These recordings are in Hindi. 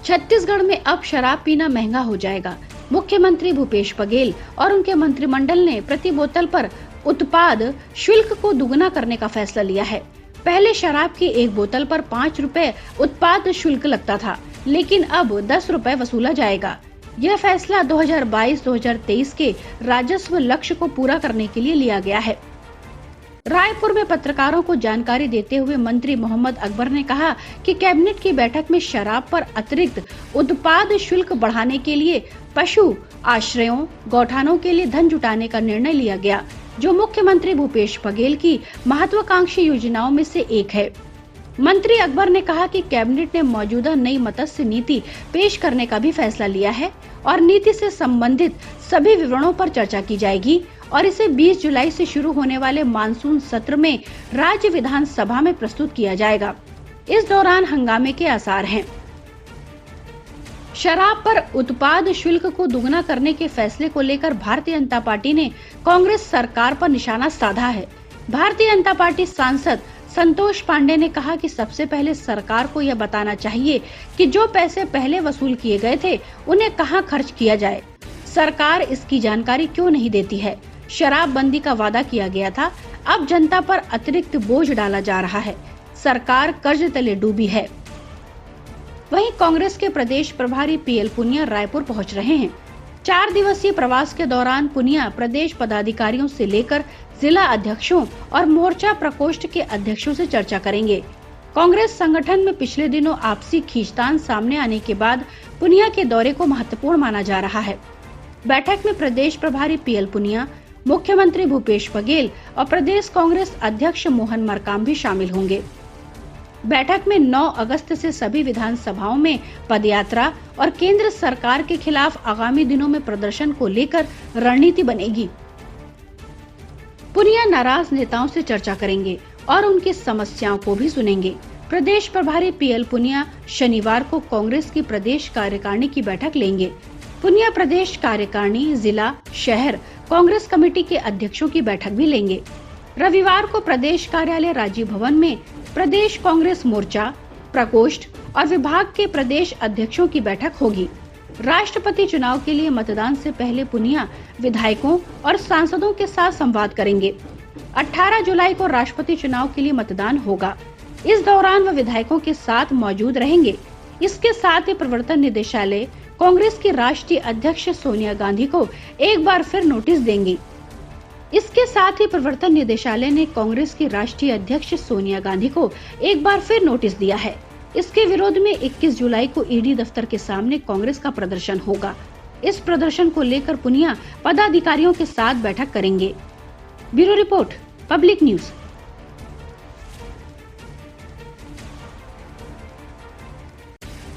छत्तीसगढ़ में अब शराब पीना महंगा हो जाएगा। मुख्यमंत्री भूपेश बघेल और उनके मंत्रिमंडल ने प्रति बोतल पर उत्पाद शुल्क को दुगना करने का फैसला लिया है। पहले शराब की एक बोतल पर 5 रुपए उत्पाद शुल्क लगता था, लेकिन अब 10 रुपए वसूला जाएगा। यह फैसला 2022-2023 के राजस्व लक्ष्य को पूरा करने के लिए लिया गया है। रायपुर में पत्रकारों को जानकारी देते हुए मंत्री मोहम्मद अकबर ने कहा कि कैबिनेट की बैठक में शराब पर अतिरिक्त उत्पाद शुल्क बढ़ाने के लिए पशु आश्रयों, गौठानों के लिए धन जुटाने का निर्णय लिया गया, जो मुख्यमंत्री भूपेश बघेल की महत्वाकांक्षी योजनाओं में से एक है। मंत्री अकबर ने कहा कि कैबिनेट ने मौजूदा नई मत्स्य नीति पेश करने का भी फैसला लिया है और नीति से संबंधित सभी विवरणों पर चर्चा की जाएगी और इसे 20 जुलाई से शुरू होने वाले मानसून सत्र में राज्य विधानसभा में प्रस्तुत किया जाएगा। इस दौरान हंगामे के आसार हैं। शराब पर उत्पाद शुल्क को दुगना करने के फैसले को लेकर भारतीय जनता पार्टी ने कांग्रेस सरकार पर निशाना साधा है। भारतीय जनता पार्टी सांसद संतोष पांडे ने कहा कि सबसे पहले सरकार को यह बताना चाहिए कि जो पैसे पहले वसूल किए गए थे उन्हें कहां खर्च किया जाए। सरकार इसकी जानकारी क्यों नहीं देती है। शराबबंदी का वादा किया गया था, अब जनता पर अतिरिक्त बोझ डाला जा रहा है। सरकार कर्ज तले डूबी है। वहीं कांग्रेस के प्रदेश प्रभारी पीएल पुनिया रायपुर पहुंच रहे हैं। 4 दिवसीय प्रवास के दौरान पुनिया प्रदेश पदाधिकारियों से लेकर जिला अध्यक्षों और मोर्चा प्रकोष्ठ के अध्यक्षों से चर्चा करेंगे। कांग्रेस संगठन में पिछले दिनों आपसी खींचतान सामने आने के बाद पुनिया के दौरे को महत्वपूर्ण माना जा रहा है। बैठक में प्रदेश प्रभारी पीएल पुनिया, मुख्यमंत्री भूपेश बघेल और प्रदेश कांग्रेस अध्यक्ष मोहन मरकाम भी शामिल होंगे। बैठक में 9 अगस्त से सभी विधानसभाओं में पदयात्रा और केंद्र सरकार के खिलाफ आगामी दिनों में प्रदर्शन को लेकर रणनीति बनेगी। पुनिया नाराज नेताओं से चर्चा करेंगे और उनकी समस्याओं को भी सुनेंगे। प्रदेश प्रभारी पीएल पुनिया शनिवार को कांग्रेस की प्रदेश कार्यकारिणी की बैठक लेंगे। पुनिया प्रदेश कार्यकारिणी, जिला, शहर कांग्रेस कमेटी के अध्यक्षों की बैठक भी लेंगे। रविवार को प्रदेश कार्यालय राजीव भवन में प्रदेश कांग्रेस मोर्चा, प्रकोष्ठ और विभाग के प्रदेश अध्यक्षों की बैठक होगी। राष्ट्रपति चुनाव के लिए मतदान से पहले पुनिया विधायकों और सांसदों के साथ संवाद करेंगे। 18 जुलाई को राष्ट्रपति चुनाव के लिए मतदान होगा। इस दौरान वह विधायकों के साथ मौजूद रहेंगे। इसके साथ ही प्रवर्तन निदेशालय कांग्रेस की राष्ट्रीय अध्यक्ष सोनिया गांधी को एक बार फिर नोटिस देंगी। इसके साथ ही प्रवर्तन निदेशालय ने कांग्रेस की राष्ट्रीय अध्यक्ष सोनिया गांधी को एक बार फिर नोटिस दिया है। इसके विरोध में 21 जुलाई को ईडी दफ्तर के सामने कांग्रेस का प्रदर्शन होगा। इस प्रदर्शन को लेकर पुनिया पदाधिकारियों के साथ बैठक करेंगे। Bureau report, public news.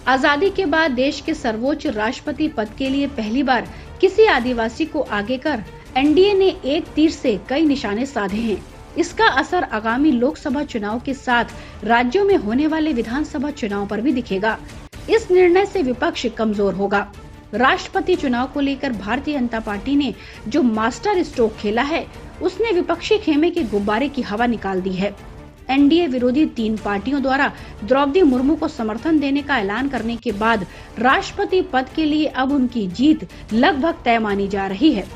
आजादी के बाद देश के सर्वोच्च राष्ट्रपति पद के लिए पहली बार किसी आदिवासी को आगे कर एनडीए ने एक तीर से कई निशाने साधे हैं। इसका असर आगामी लोकसभा चुनाव के साथ राज्यों में होने वाले विधानसभा चुनाव पर भी दिखेगा। इस निर्णय से विपक्ष कमजोर होगा। राष्ट्रपति चुनाव को लेकर भारतीय जनता पार्टी ने जो मास्टर स्ट्रोक खेला है, उसने विपक्षी खेमे के गुब्बारे की हवा निकाल दी है। एनडीए विरोधी 3 पार्टियों द्वारा द्रौपदी मुर्मू को समर्थन देने का ऐलान करने के बाद राष्ट्रपति पद के लिए अब उनकी जीत लगभग तय मानी जा रही है।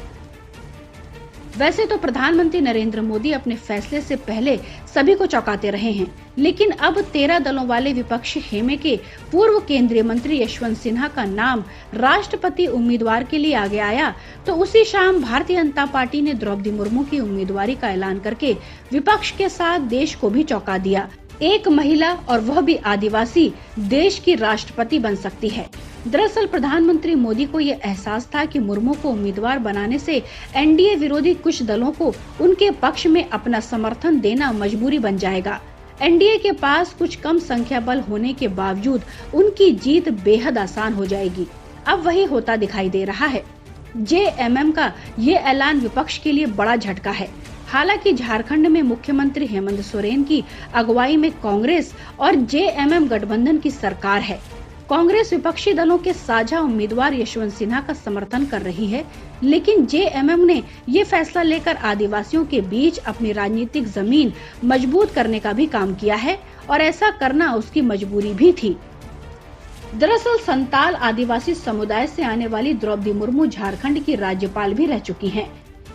वैसे तो प्रधानमंत्री नरेंद्र मोदी अपने फैसले से पहले सभी को चौंकाते रहे हैं, लेकिन अब 13 दलों वाले विपक्षी खेमे के पूर्व केंद्रीय मंत्री यशवंत सिन्हा का नाम राष्ट्रपति उम्मीदवार के लिए आगे आया तो उसी शाम भारतीय जनता पार्टी ने द्रौपदी मुर्मू की उम्मीदवारी का ऐलान करके विपक्ष के साथ देश को भी चौंका दिया। एक महिला और वह भी आदिवासी देश की राष्ट्रपति बन सकती है। दरअसल प्रधानमंत्री मोदी को ये एहसास था कि मुर्मू को उम्मीदवार बनाने से एनडीए विरोधी कुछ दलों को उनके पक्ष में अपना समर्थन देना मजबूरी बन जाएगा। एनडीए के पास कुछ कम संख्या बल होने के बावजूद उनकी जीत बेहद आसान हो जाएगी। अब वही होता दिखाई दे रहा है। जेएमएम का ये ऐलान विपक्ष के लिए बड़ा झटका है। हालांकि झारखंड में मुख्यमंत्री हेमंत सोरेन की अगुवाई में कांग्रेस और जेएमएम गठबंधन की सरकार है। कांग्रेस विपक्षी दलों के साझा उम्मीदवार यशवंत सिन्हा का समर्थन कर रही है, लेकिन जेएमएम ने ये फैसला लेकर आदिवासियों के बीच अपनी राजनीतिक जमीन मजबूत करने का भी काम किया है और ऐसा करना उसकी मजबूरी भी थी। दरअसल संताल आदिवासी समुदाय से आने वाली द्रौपदी मुर्मू झारखंड की राज्यपाल भी रह चुकी हैं।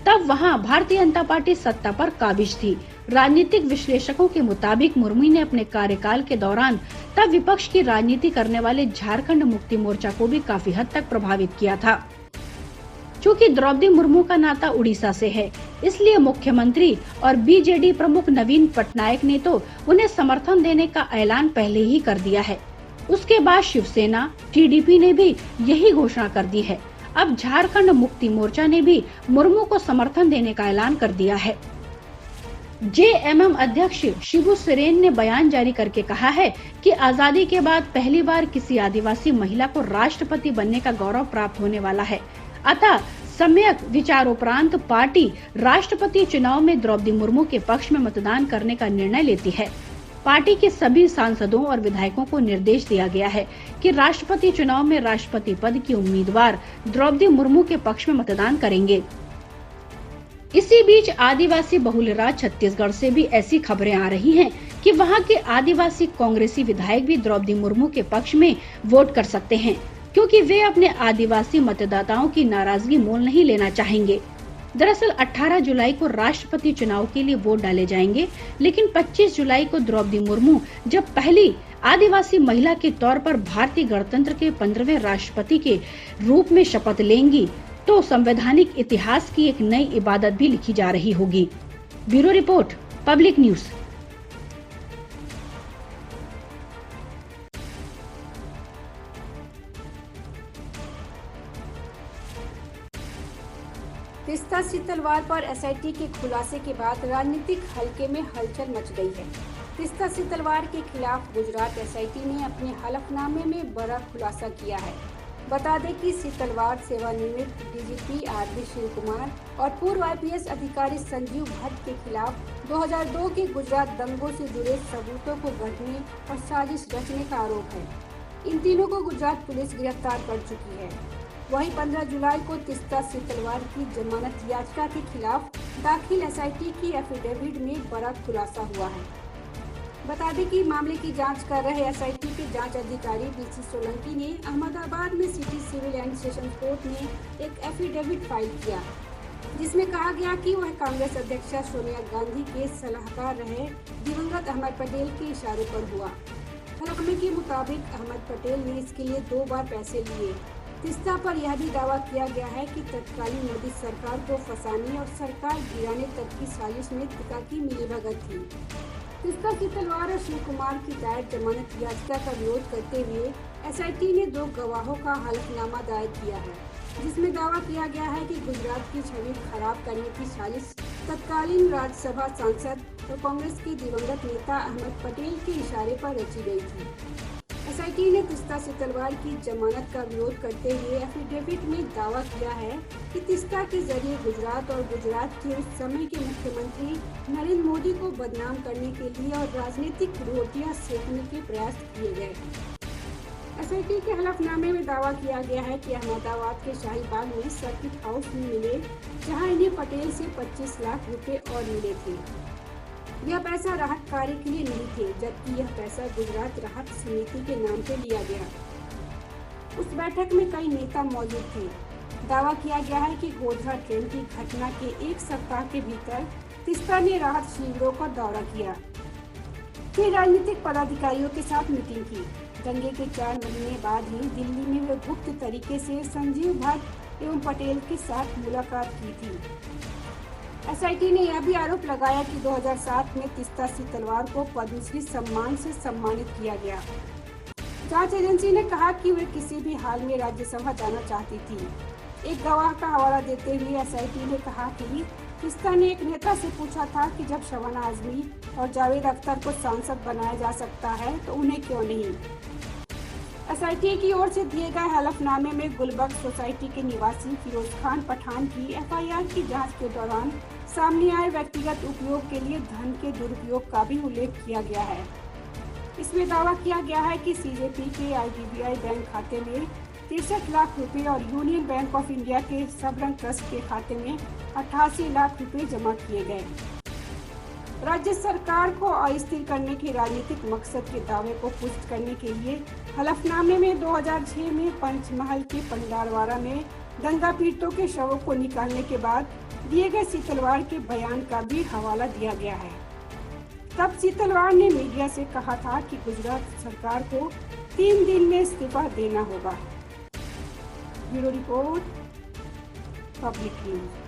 तब वहां भारतीय जनता पार्टी सत्ता पर काबिज थी। राजनीतिक विश्लेषकों के मुताबिक मुर्मू ने अपने कार्यकाल के दौरान तब विपक्ष की राजनीति करने वाले झारखंड मुक्ति मोर्चा को भी काफी हद तक प्रभावित किया था। चूँकि द्रौपदी मुर्मू का नाता उड़ीसा से है, इसलिए मुख्यमंत्री और बीजेडी प्रमुख नवीन पटनायक ने तो उन्हें समर्थन देने का ऐलान पहले ही कर दिया है। उसके बाद शिवसेना, टीडीपी ने भी यही घोषणा कर दी है। अब झारखंड मुक्ति मोर्चा ने भी मुर्मू को समर्थन देने का ऐलान कर दिया है। जेएमएम अध्यक्ष शिबू सोरेन ने बयान जारी करके कहा है कि आजादी के बाद पहली बार किसी आदिवासी महिला को राष्ट्रपति बनने का गौरव प्राप्त होने वाला है। अतः सम्यक विचारोपरांत पार्टी राष्ट्रपति चुनाव में द्रौपदी मुर्मू के पक्ष में मतदान करने का निर्णय लेती है। पार्टी के सभी सांसदों और विधायकों को निर्देश दिया गया है कि राष्ट्रपति चुनाव में राष्ट्रपति पद की उम्मीदवार द्रौपदी मुर्मू के पक्ष में मतदान करेंगे। इसी बीच आदिवासी बहुल राज्य छत्तीसगढ़ से भी ऐसी खबरें आ रही हैं कि वहां के आदिवासी कांग्रेसी विधायक भी द्रौपदी मुर्मू के पक्ष में वोट कर सकते हैं, क्योंकि वे अपने आदिवासी मतदाताओं की नाराजगी मोल नहीं लेना चाहेंगे। दरअसल 18 जुलाई को राष्ट्रपति चुनाव के लिए वोट डाले जाएंगे, लेकिन 25 जुलाई को द्रौपदी मुर्मू जब पहली आदिवासी महिला के तौर पर भारतीय गणतंत्र के 15वें राष्ट्रपति के रूप में शपथ लेंगी, तो संवैधानिक इतिहास की एक नई इबादत भी लिखी जा रही होगी। Bureau report, public news. Teesta Setalvad पर एसआईटी के खुलासे के बाद राजनीतिक हलके में हलचल मच गई है। तिस्ता सी तलवार के खिलाफ गुजरात एसआईटी ने अपने हलफनामे में बड़ा खुलासा किया है। बता दें कि सी तलवार सेवानिवृत्त डीजीपी आरबी शिव कुमार और पूर्व आईपीएस अधिकारी संजीव भट्ट के खिलाफ 2002 के गुजरात दंगों से जुड़े सबूतों को गढ़ने और साजिश रचने का आरोप है। इन तीनों को गुजरात पुलिस गिरफ्तार कर चुकी है। वहीं 15 जुलाई को तिस्ता सी तलवार की जमानत याचिका के खिलाफ दाखिल एसआईटी की एफिडेविट में बड़ा खुलासा हुआ है। बता दें कि मामले की जांच कर रहे एसआईटी के जांच अधिकारी बीसी सोलंकी ने अहमदाबाद में city civil and session court में एक एफिडेविट फाइल किया, जिसमें कहा गया कि वह कांग्रेस अध्यक्षा सोनिया गांधी के सलाहकार रहे दिवंगत अहमद पटेल के इशारे पर हुआ। हलफनामे के मुताबिक अहमद पटेल ने इसके लिए 2 बार पैसे लिए। तिस्ता पर यह भी दावा किया गया है कि तत्कालीन मोदी सरकार को फंसाने और सरकार गिराने तक की साजिश में तिस्ता की मिलीभगत थी। तिस्ता की तलवार और शिव कुमार की दायर जमानत याचिका का विरोध करते हुए एसआईटी ने 2 गवाहों का हलफनामा दायर किया है, जिसमें दावा किया गया है कि गुजरात की छवि खराब करने की साजिश तत्कालीन राज्यसभा सांसद और कांग्रेस के दिवंगत नेता अहमद पटेल के इशारे पर रची गई थी। एसआईटी ने तिस्ता सी तलवार की जमानत का विरोध करते हुए एफिडेविट में दावा किया है कि तिस्ता के जरिए गुजरात और गुजरात के उस समय के मुख्यमंत्री नरेंद्र मोदी को बदनाम करने के लिए और राजनीतिक रोटियां सेकने के प्रयास किए गए। एसआईटी के हलफनामे में दावा किया गया है कि अहमदाबाद के शाही बाग में सर्किट हाउस में मिले, जहां इन्हें पटेल से 25 लाख रुपए और मिले थे। यह पैसा राहत कार्य के लिए नहीं थे, जबकि यह पैसा गुजरात राहत समिति के नाम पे लिया गया। उस बैठक में कई नेता मौजूद थे। दावा किया गया है कि गोधरा ट्रेन की घटना के 1 सप्ताह के भीतर तिस्ता ने राहत शिविरों का दौरा किया, फिर राजनीतिक पदाधिकारियों के साथ मीटिंग की। दंगे के 4 महीने बाद ही दिल्ली में वे गुप्त तरीके से संजीव भट्ट एवं पटेल के साथ मुलाकात की थी। एसआईटी ने यह भी आरोप लगाया कि 2007 में तिस्ता सी तलवार को पद्मश्री सम्मान से सम्मानित किया गया। जांच एजेंसी ने कहा कि वे किसी भी हाल में राज्यसभा जाना चाहती थी। एक गवाह का हवाला देते हुए एसआईटी ने कहा कि तिस्ता ने एक नेता से पूछा था कि जब शबाना आजमी और जावेद अख्तर को सांसद बनाया जा सकता है तो उन्हें क्यों नहीं। एसआईटी की ओर से दिए गए हलफनामे में गुलबर्ग सोसाइटी के निवासी फिरोज खान पठान की एफआईआर की जांच के दौरान सामने आए व्यक्तिगत उपयोग के लिए धन के दुरुपयोग का भी उल्लेख किया गया है। इसमें दावा किया गया है कि सीजेपी के आईडीबीआई बैंक खाते में 63 लाख रुपए और यूनियन बैंक ऑफ इंडिया के सबरंग ट्रस्ट के खाते में 88 लाख रुपए जमा किए गए। राज्य सरकार को अस्थिर करने के राजनीतिक मकसद के दावे को पुष्ट करने के लिए हलफनामे में 2006 में पंचमहल के पंडारवाड़ा में दंगा पीड़ितों के शवों को निकालने के बाद दिए गए सीतलवाड़ के बयान का भी हवाला दिया गया है। तब सीतलवाड़ ने मीडिया से कहा था कि गुजरात सरकार को 3 दिन में इस्तीफा देना होगा। Bureau report, public news.